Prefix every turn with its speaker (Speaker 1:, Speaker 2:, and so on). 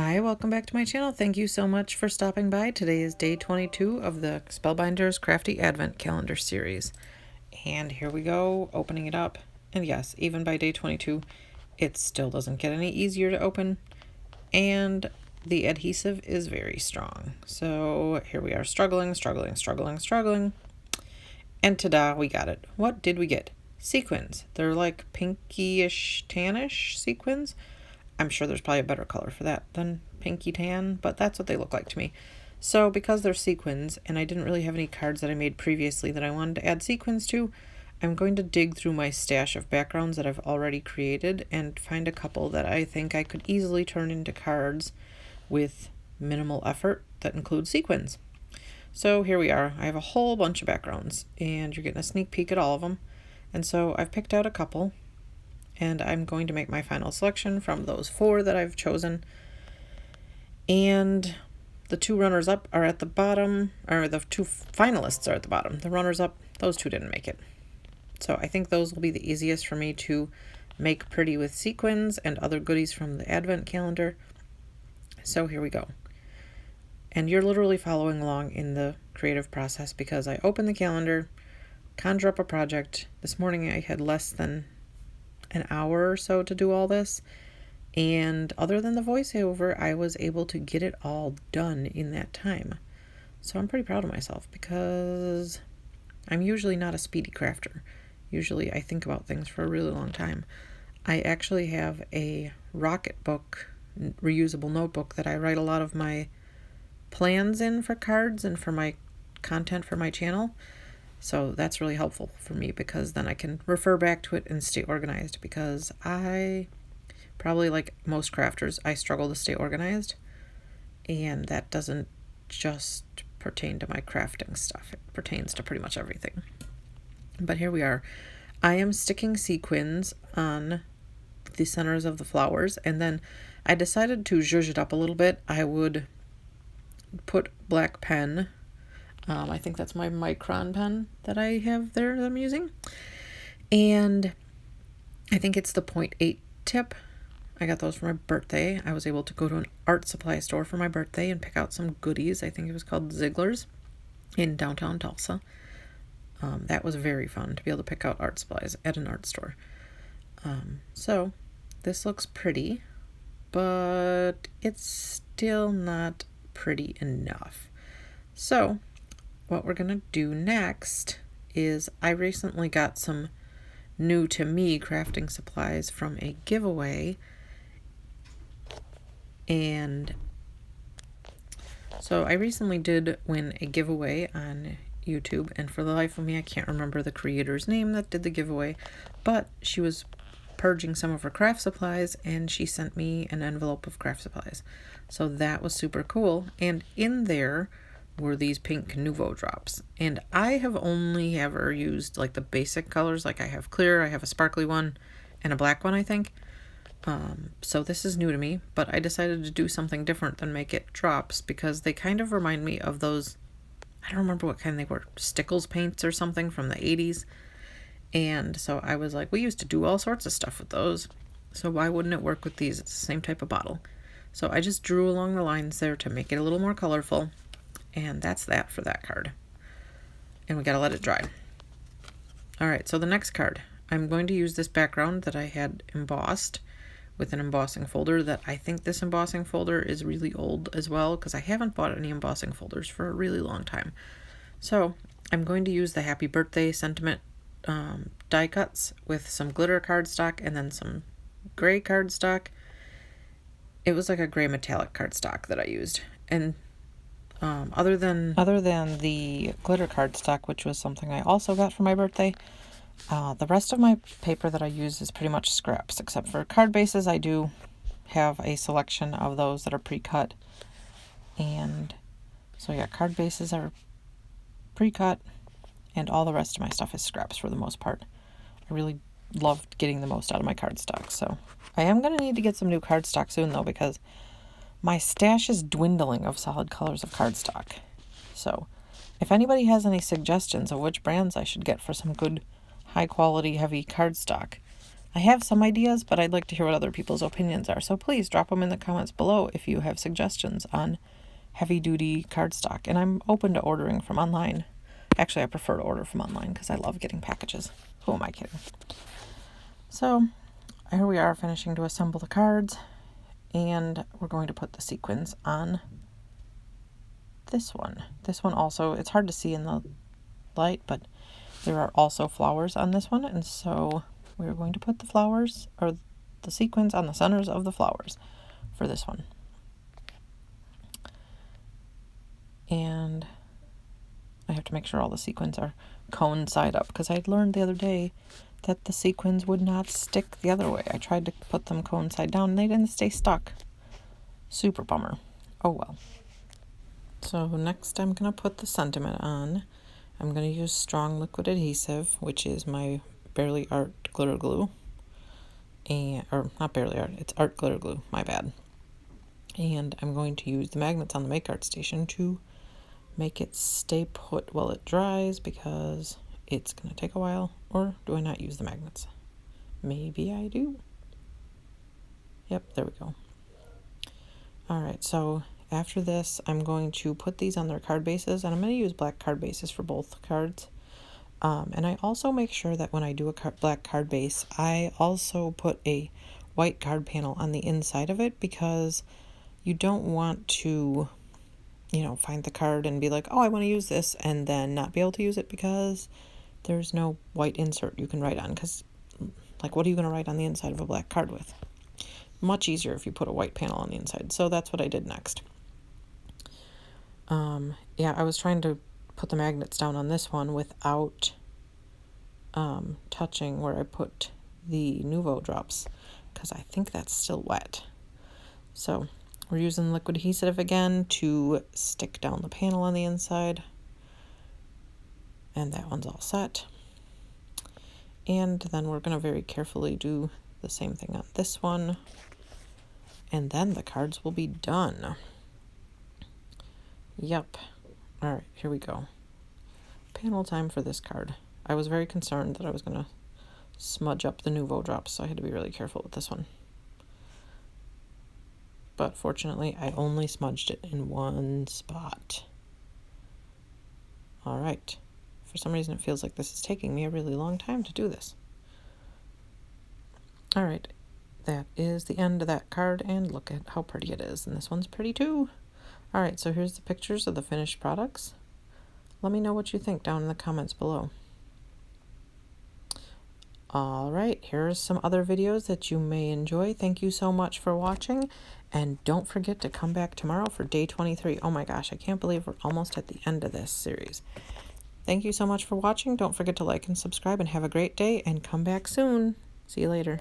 Speaker 1: Hi, welcome back to my channel. Thank you so much for stopping by. Today is day 22 of the Spellbinders Crafty Advent Calendar series. And here we go, opening it up. And yes, even by day 22, it still doesn't get any easier to open. And the adhesive is very strong. So here we are struggling. And ta-da, we got it. What did we get? Sequins. They're like pinkyish, tannish sequins. I'm sure there's probably a better color for that than pinky tan, but that's what they look like to me. So because they're sequins, and I didn't really have any cards that I made previously that I wanted to add sequins to, I'm going to dig through my stash of backgrounds that I've already created and find a couple that I think I could easily turn into cards with minimal effort that include sequins. So here we are. I have a whole bunch of backgrounds, and you're getting a sneak peek at all of them. And so I've picked out a couple, and I'm going to make my final selection from those 4 that I've chosen. And the 2 runners up are at the bottom, or the 2 finalists are at the bottom. The runners up, those 2 didn't make it. So I think those will be the easiest for me to make pretty with sequins and other goodies from the Advent calendar. So here we go. And you're literally following along in the creative process because I open the calendar, conjure up a project. This morning I had less than an hour or so to do all this, and other than the voiceover, I was able to get it all done in that time. So I'm pretty proud of myself because I'm usually not a speedy crafter. Usually I think about things for a really long time. I actually have a Rocketbook reusable notebook that I write a lot of my plans in for cards and for my content for my channel. So that's really helpful for me because then I can refer back to it and stay organized, because I, probably like most crafters, I struggle to stay organized, and that doesn't just pertain to my crafting stuff. It pertains to pretty much everything. But here we are. I am sticking sequins on the centers of the flowers, and then I decided to zhuzh it up a little bit. I would put black pen. I think that's my Micron pen that I have there that I'm using. And I think it's the 0.8 tip. I got those for my birthday. I was able to go to an art supply store for my birthday and pick out some goodies. I think it was called Ziegler's in downtown Tulsa. That was very fun to be able to pick out art supplies at an art store. So this looks pretty, but it's still not pretty enough. So what we're going to do next is I recently got some new to me crafting supplies from a giveaway. And so I recently did win a giveaway on YouTube, and for the life of me, I can't remember the creator's name that did the giveaway, but she was purging some of her craft supplies and she sent me an envelope of craft supplies. So that was super cool. And in there were these pink Nuvo drops, and I have only ever used like the basic colors. Like I have clear, I have a sparkly one, and a black one, I think. So this is new to me, but I decided to do something different than make it drops because they kind of remind me of those, I don't remember what kind they were, Stickles paints or something from the 80s. And so I was like, we used to do all sorts of stuff with those, so why wouldn't it work with these? It's the same type of bottle. So I just drew along the lines there to make it a little more colorful. And that's that for that card. And we gotta let it dry. Alright, so the next card. I'm going to use this background that I had embossed with an embossing folder that I think this embossing folder is really old as well, because I haven't bought any embossing folders for a really long time. So I'm going to use the Happy Birthday sentiment die cuts with some glitter cardstock and then some gray cardstock. It was like a gray metallic cardstock that I used. And other than the glitter cardstock, which was something I also got for my birthday, the rest of my paper that I use is pretty much scraps, except for card bases. I do have a selection of those that are pre-cut. And so yeah, card bases are pre-cut, and all the rest of my stuff is scraps for the most part. I really loved getting the most out of my cardstock, so I am going to need to get some new cardstock soon though, because my stash is dwindling of solid colors of cardstock. So if anybody has any suggestions of which brands I should get for some good high quality heavy cardstock, I have some ideas, but I'd like to hear what other people's opinions are. So please drop them in the comments below if you have suggestions on heavy duty cardstock. And I'm open to ordering from online. Actually, I prefer to order from online because I love getting packages. Who am I kidding? So here we are finishing to assemble the cards. And we're going to put the sequins on this one. This one also, it's hard to see in the light, but there are also flowers on this one. And so we're going to put the flowers, or the sequins, on the centers of the flowers for this one. And I have to make sure all the sequins are cone side up, because I learned the other day that the sequins would not stick the other way. I tried to put them cone side down and they didn't stay stuck. Super bummer. Oh well. So next I'm going to put the sentiment on. I'm going to use strong liquid adhesive, which is my Barely Art glitter glue. Or not Barely Art, it's Art glitter glue, my bad. And I'm going to use the magnets on the Make Art Station to make it stay put while it dries, because it's going to take a while. Or do I not use the magnets? Maybe I do. Yep, there we go. Alright, so after this, I'm going to put these on their card bases, and I'm going to use black card bases for both cards. And I also make sure that when I do a black card base, I also put a white card panel on the inside of it, because you don't want to, find the card and be like, oh, I want to use this, and then not be able to use it because there's no white insert you can write on. Because, what are you going to write on the inside of a black card with? Much easier if you put a white panel on the inside. So that's what I did next. I was trying to put the magnets down on this one without touching where I put the Nuvo drops, because I think that's still wet. So we're using liquid adhesive again to stick down the panel on the inside. And that one's all set. And then we're going to very carefully do the same thing on this one. And then the cards will be done. Yep. All right, here we go. Panel time for this card. I was very concerned that I was going to smudge up the Nuvo drops, so I had to be really careful with this one. But fortunately, I only smudged it in one spot. All right. For some reason, it feels like this is taking me a really long time to do this. All right. That is the end of that card, and look at how pretty it is. And this one's pretty too. All right, so here's the pictures of the finished products. Let me know what you think down in the comments below. All right, here's some other videos that you may enjoy. Thank you so much for watching, and don't forget to come back tomorrow for day 23. Oh my gosh, I can't believe we're almost at the end of this series. Thank you so much for watching. Don't forget to like and subscribe, and have a great day, and come back soon. See you later.